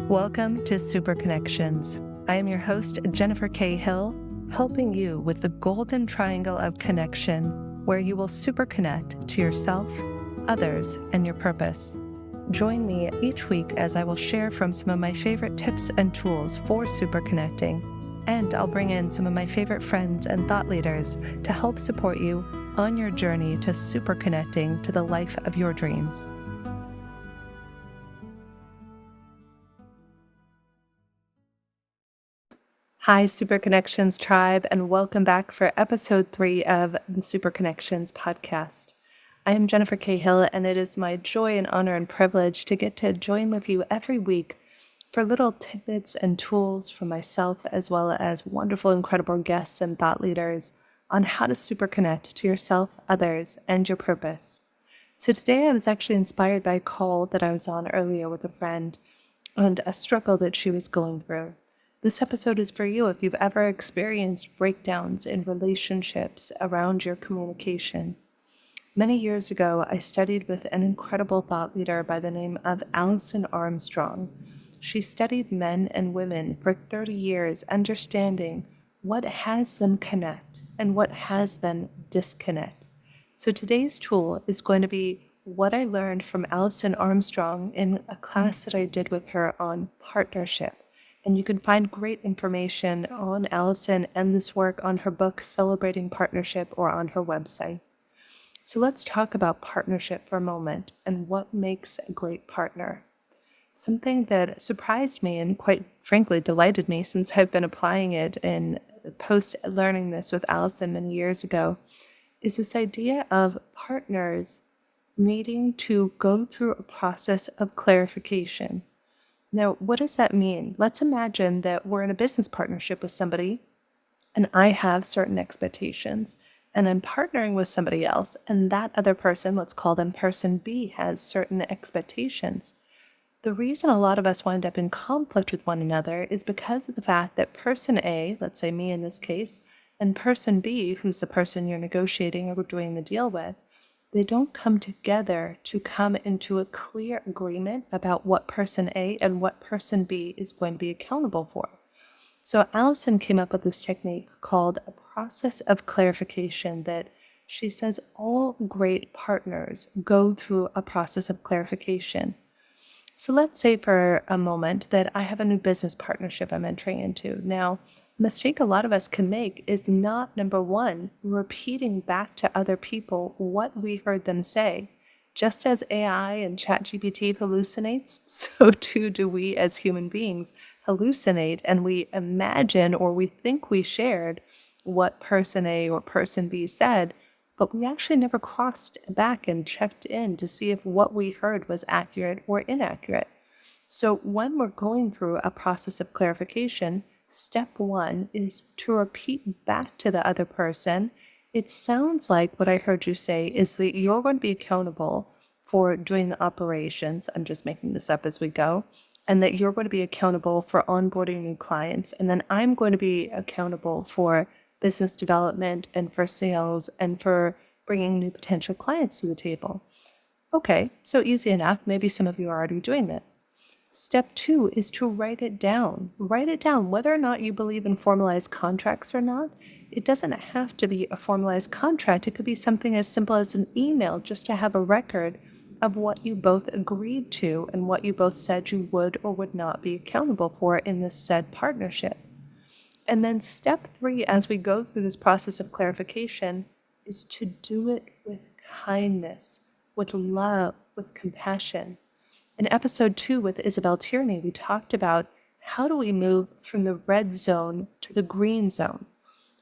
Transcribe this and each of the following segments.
Welcome to Super Connections. I am your host, Jennifer K. Hill, helping you with the golden triangle of connection where you will super connect to yourself, others, and your purpose. Join me each week as I will share from some of my favorite tips and tools for super connecting, and I'll bring in some of my favorite friends and thought leaders to help support you on your journey to super connecting to the life of your dreams. Hi, Super Connections tribe, and welcome back for episode 3 of the Super Connections podcast. I am Jennifer K. Hill, and it is my joy and honor and privilege to get to join with you every week for little tidbits and tools from myself, as well as wonderful, incredible guests and thought leaders on how to super connect to yourself, others, and your purpose. So today I was actually inspired by a call that I was on earlier with a friend and a struggle that she was going through. This episode is for you if you've ever experienced breakdowns in relationships around your communication. Many years ago, I studied with an incredible thought leader by the name of Alison Armstrong. She studied men and women for 30 years, understanding what has them connect and what has them disconnect. So today's tool is going to be what I learned from Alison Armstrong in a class that I did with her on partnership. And you can find great information on Alison and this work on her book, Celebrating Partnership, or on her website. So let's talk about partnership for a moment and what makes a great partner. Something that surprised me and quite frankly delighted me since I've been applying it in post-learning this with Alison many years ago is this idea of partners needing to go through a process of clarification. Now, what does that mean? Let's imagine that we're in a business partnership with somebody, and I have certain expectations, and I'm partnering with somebody else, and that other person, let's call them person B, has certain expectations. The reason a lot of us wind up in conflict with one another is because of the fact that person A, let's say me in this case, and person B, who's the person you're negotiating or doing the deal with, they don't come together to come into a clear agreement about what person A and what person B is going to be accountable for. So Alison came up with this technique called a process of clarification that she says all great partners go through a process of clarification. So let's say for a moment that I have a new business partnership I'm entering into. Now, a mistake a lot of us can make is not, number one, repeating back to other people what we heard them say. Just as AI and ChatGPT hallucinates, so too do we as human beings hallucinate, and we imagine or we think we shared what person A or person B said, but we actually never crossed back and checked in to see if what we heard was accurate or inaccurate. So when we're going through a process of clarification, step one is to repeat back to the other person. It sounds like what I heard you say is that you're going to be accountable for doing the operations. I'm just making this up as we go. And that you're going to be accountable for onboarding new clients. And then I'm going to be accountable for business development and for sales and for bringing new potential clients to the table. Okay, so easy enough. Maybe some of you are already doing that. Step 2 is to write it down. Write it down, whether or not you believe in formalized contracts or not. It doesn't have to be a formalized contract. It could be something as simple as an email, just to have a record of what you both agreed to and what you both said you would or would not be accountable for in this said partnership. And then step 3, as we go through this process of clarification, is to do it with kindness, with love, with compassion. In episode 2 with Isabel Tierney, we talked about how do we move from the red zone to the green zone.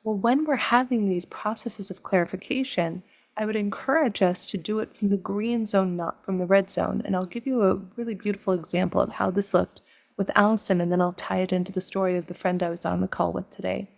Well, when we're having these processes of clarification, I would encourage us to do it from the green zone, not from the red zone. And I'll give you a really beautiful example of how this looked with Alison, and then I'll tie it into the story of the friend I was on the call with today.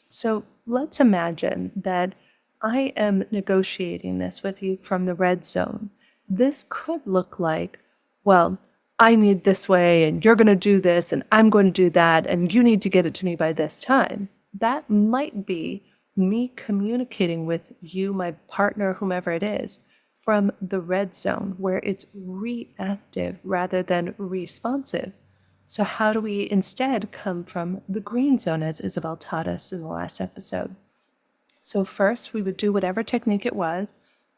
So let's imagine that I am negotiating this with you from the red zone. This could look like, well, I need this way, and you're going to do this, and I'm going to do that, and you need to get it to me by this time. That might be me communicating with you, my partner, whomever it is, from the red zone, where it's reactive rather than responsive. So how do we instead come from the green zone, as Isabel taught us in the last episode? So first, we would do whatever technique it was,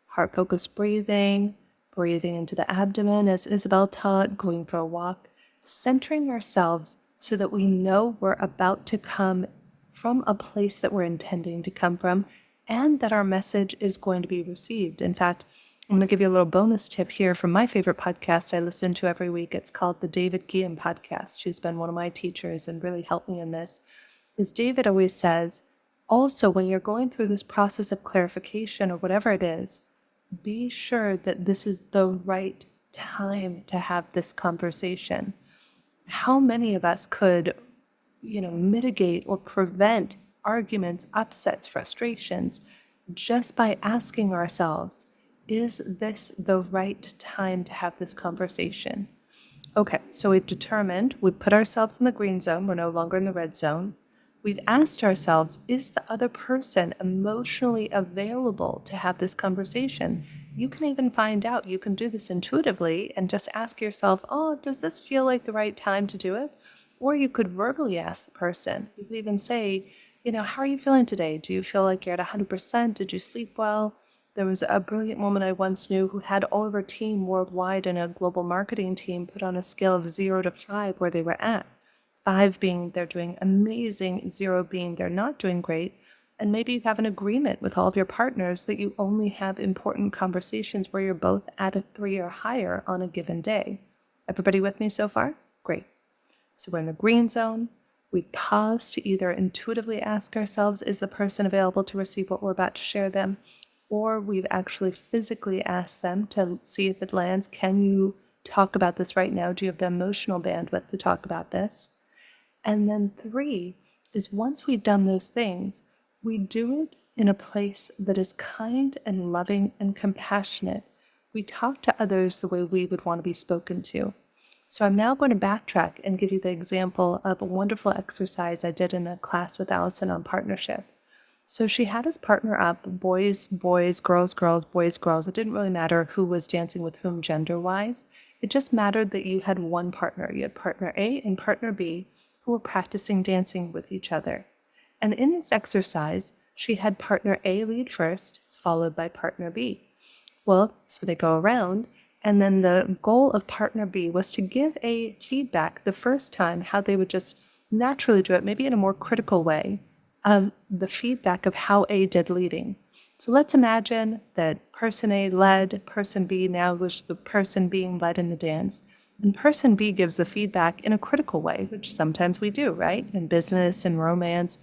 heart-focused breathing, breathing into the abdomen, as Isabel taught, going for a walk, centering ourselves so that we know we're about to come from a place that we're intending to come from and that our message is going to be received. In fact, I'm going to give you a little bonus tip here from my favorite podcast I listen to every week. It's called the David Guillen podcast, who's been one of my teachers and really helped me in this. Is David always says, also, when you're going through this process of clarification or whatever it is, be sure that this is the right time to have this conversation. How many of us could, mitigate or prevent arguments, upsets, frustrations just by asking ourselves, is this the right time to have this conversation? Okay, so we've determined, we've put ourselves in the green zone, we're no longer in the red zone. We've asked ourselves, is the other person emotionally available to have this conversation? You can even find out, you can do this intuitively and just ask yourself, oh, does this feel like the right time to do it? Or you could verbally ask the person. You could even say, how are you feeling today? Do you feel like you're at 100%? Did you sleep well? There was a brilliant woman I once knew who had all of her team worldwide in a global marketing team put on a scale of 0 to 5 where they were at. 5 being they're doing amazing, 0 being they're not doing great. And maybe you have an agreement with all of your partners that you only have important conversations where you're both at a 3 or higher on a given day. Everybody with me so far? Great. So we're in the green zone. We pause to either intuitively ask ourselves, is the person available to receive what we're about to share them? Or we've actually physically asked them to see if it lands. Can you talk about this right now? Do you have the emotional bandwidth to talk about this? And then 3 is once we've done those things, we do it in a place that is kind and loving and compassionate. We talk to others the way we would want to be spoken to. So I'm now going to backtrack and give you the example of a wonderful exercise I did in a class with Alison on partnership. So she had us partner up, boys, boys, girls, girls, boys, girls. It didn't really matter who was dancing with whom gender-wise. It just mattered that you had one partner. You had partner A and partner B who were practicing dancing with each other. And in this exercise, she had partner A lead first, followed by partner B. Well, so they go around, and then the goal of partner B was to give A feedback the first time, how they would just naturally do it, maybe in a more critical way, the feedback of how A did leading. So let's imagine that person A led, person B now was the person being led in the dance. And person B gives the feedback in a critical way, which sometimes we do, right? In business and romance.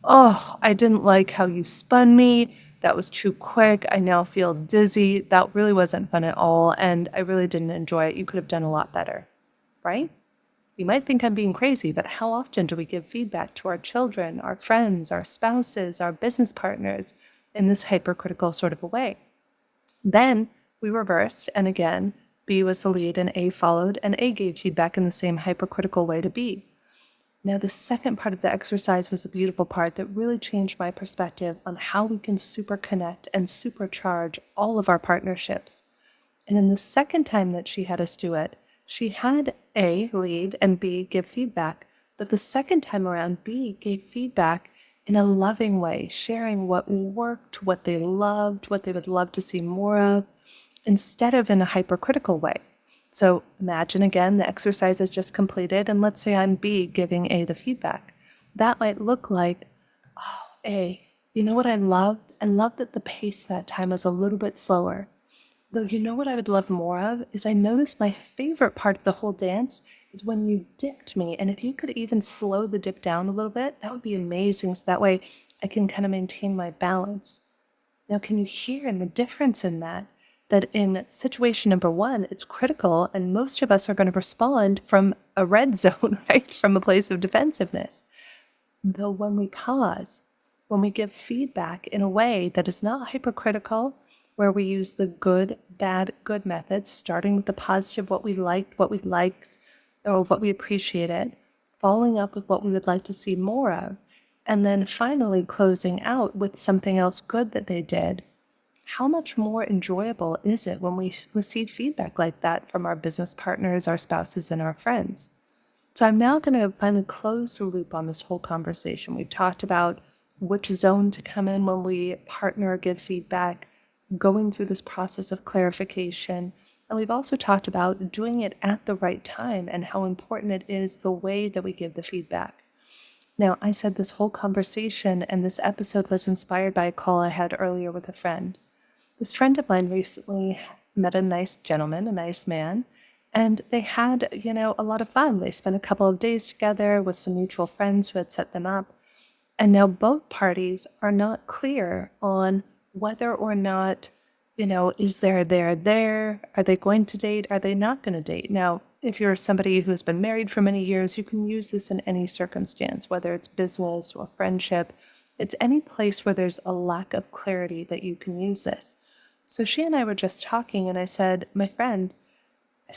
Oh, I didn't like how you spun me. That was too quick. I now feel dizzy. That really wasn't fun at all. And I really didn't enjoy it. You could have done a lot better, right? You might think I'm being crazy, but how often do we give feedback to our children, our friends, our spouses, our business partners in this hypercritical sort of a way? Then we reversed, and again, B was the lead and A followed, and A gave feedback in the same hypercritical way to B. Now, the second part of the exercise was the beautiful part that really changed my perspective on how we can super connect and supercharge all of our partnerships. And in the second time that she had us do it, she had A lead and B give feedback, but the second time around, B gave feedback in a loving way, sharing what worked, what they loved, what they would love to see more of, instead of in a hypercritical way. So imagine again, the exercise is just completed, and let's say I'm B giving A the feedback. That might look like, oh, A, you know what I loved? I loved that the pace that time was a little bit slower. Though you know what I would love more of is I noticed my favorite part of the whole dance is when you dipped me. And if you could even slow the dip down a little bit, that would be amazing. So that way I can kind of maintain my balance. Now, can you hear in the difference in that? That in situation number 1, it's critical, and most of us are going to respond from a red zone, right? From a place of defensiveness. Though when we pause, when we give feedback in a way that is not hypercritical, where we use the good, bad, good methods, starting with the positive, what we liked, or what we appreciated, following up with what we would like to see more of, and then finally closing out with something else good that they did, how much more enjoyable is it when we receive feedback like that from our business partners, our spouses, and our friends? So I'm now going to finally close the loop on this whole conversation. We've talked about which zone to come in when we partner or give feedback, going through this process of clarification. And we've also talked about doing it at the right time and how important it is the way that we give the feedback. Now, I said this whole conversation and this episode was inspired by a call I had earlier with a friend. This friend of mine recently met a nice gentleman, a nice man, and they had, a lot of fun. They spent a couple of days together with some mutual friends who had set them up. And now both parties are not clear on whether or not, is there? Are they going to date? Are they not going to date? Now, if you're somebody who's been married for many years, you can use this in any circumstance, whether it's business or friendship. It's any place where there's a lack of clarity that you can use this. So she and I were just talking, and I said, my friend,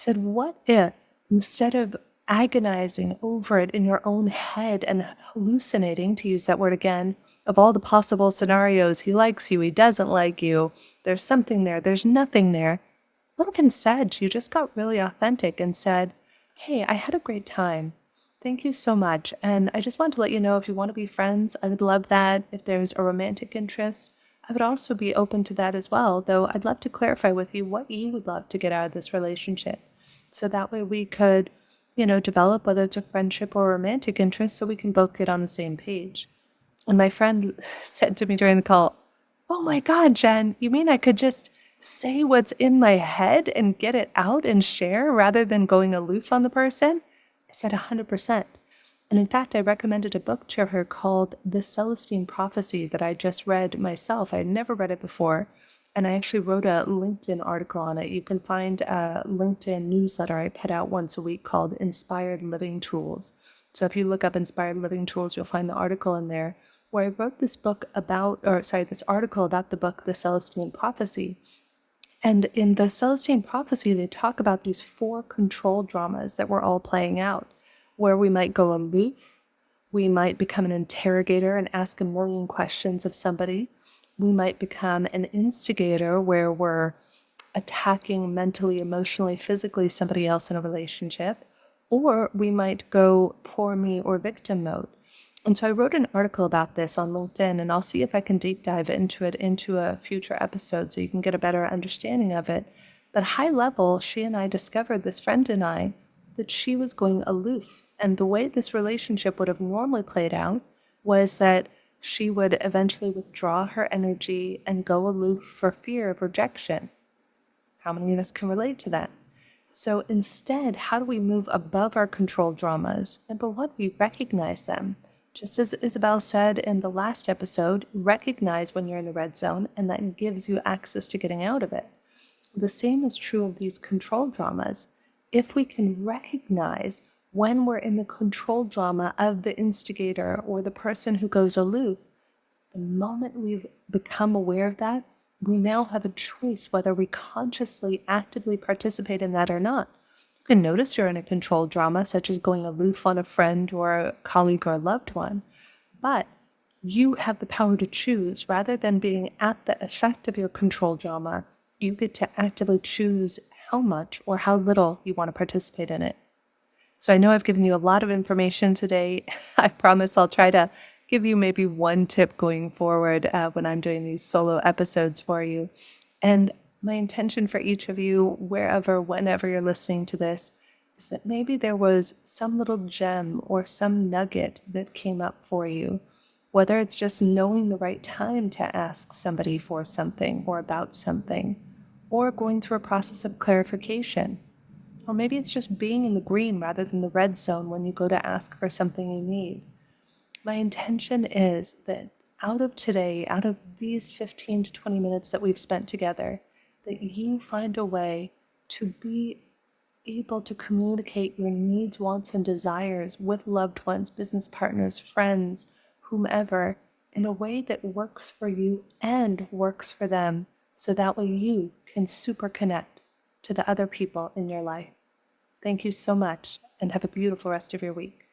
what if instead of agonizing over it in your own head and hallucinating, to use that word again, of all the possible scenarios, he likes you, he doesn't like you, there's something there, there's nothing there. What if instead you just got really authentic and said, hey, I had a great time. Thank you so much. And I just want to let you know if you want to be friends, I would love that. If there's a romantic interest, I would also be open to that as well, though I'd love to clarify with you what you would love to get out of this relationship. So that way we could, develop whether it's a friendship or a romantic interest so we can both get on the same page. And my friend said to me during the call, oh my God, Jen, you mean I could just say what's in my head and get it out and share rather than going aloof on the person? I said 100%. And in fact, I recommended a book to her called The Celestine Prophecy that I just read myself. I had never read it before. And I actually wrote a LinkedIn article on it. You can find a LinkedIn newsletter I put out once a week called Inspired Living Tools. So if you look up Inspired Living Tools, you'll find the article in there where I wrote this article about the book, The Celestine Prophecy. And in The Celestine Prophecy, they talk about these 4 control dramas that we're all playing out, where we might go aloof, we might become an interrogator and ask a million questions of somebody, we might become an instigator where we're attacking mentally, emotionally, physically somebody else in a relationship, or we might go poor me or victim mode. And so I wrote an article about this on LinkedIn, and I'll see if I can deep dive into it into a future episode so you can get a better understanding of it. But high level, she and I discovered, this friend and I, that she was going aloof. And the way this relationship would have normally played out was that she would eventually withdraw her energy and go aloof for fear of rejection. How many of us can relate to that? So instead, how do we move above our control dramas and but what we recognize them? Just as Isabel said in the last episode, recognize when you're in the red zone, and that gives you access to getting out of it. The same is true of these control dramas. If we can recognize when we're in the control drama of the instigator or the person who goes aloof, the moment we've become aware of that, we now have a choice whether we consciously, actively participate in that or not. You can notice you're in a control drama, such as going aloof on a friend or a colleague or a loved one, but you have the power to choose. Rather than being at the effect of your control drama, you get to actively choose how much or how little you want to participate in it. So I know I've given you a lot of information today. I promise I'll try to give you maybe one tip going forward when I'm doing these solo episodes for you. And my intention for each of you, wherever, whenever you're listening to this, is that maybe there was some little gem or some nugget that came up for you, whether it's just knowing the right time to ask somebody for something or about something, or going through a process of clarification. Or maybe it's just being in the green rather than the red zone when you go to ask for something you need. My intention is that out of today, out of these 15 to 20 minutes that we've spent together, that you find a way to be able to communicate your needs, wants, and desires with loved ones, business partners, friends, whomever, in a way that works for you and works for them, so that way you can super connect to the other people in your life. Thank you so much, and have a beautiful rest of your week.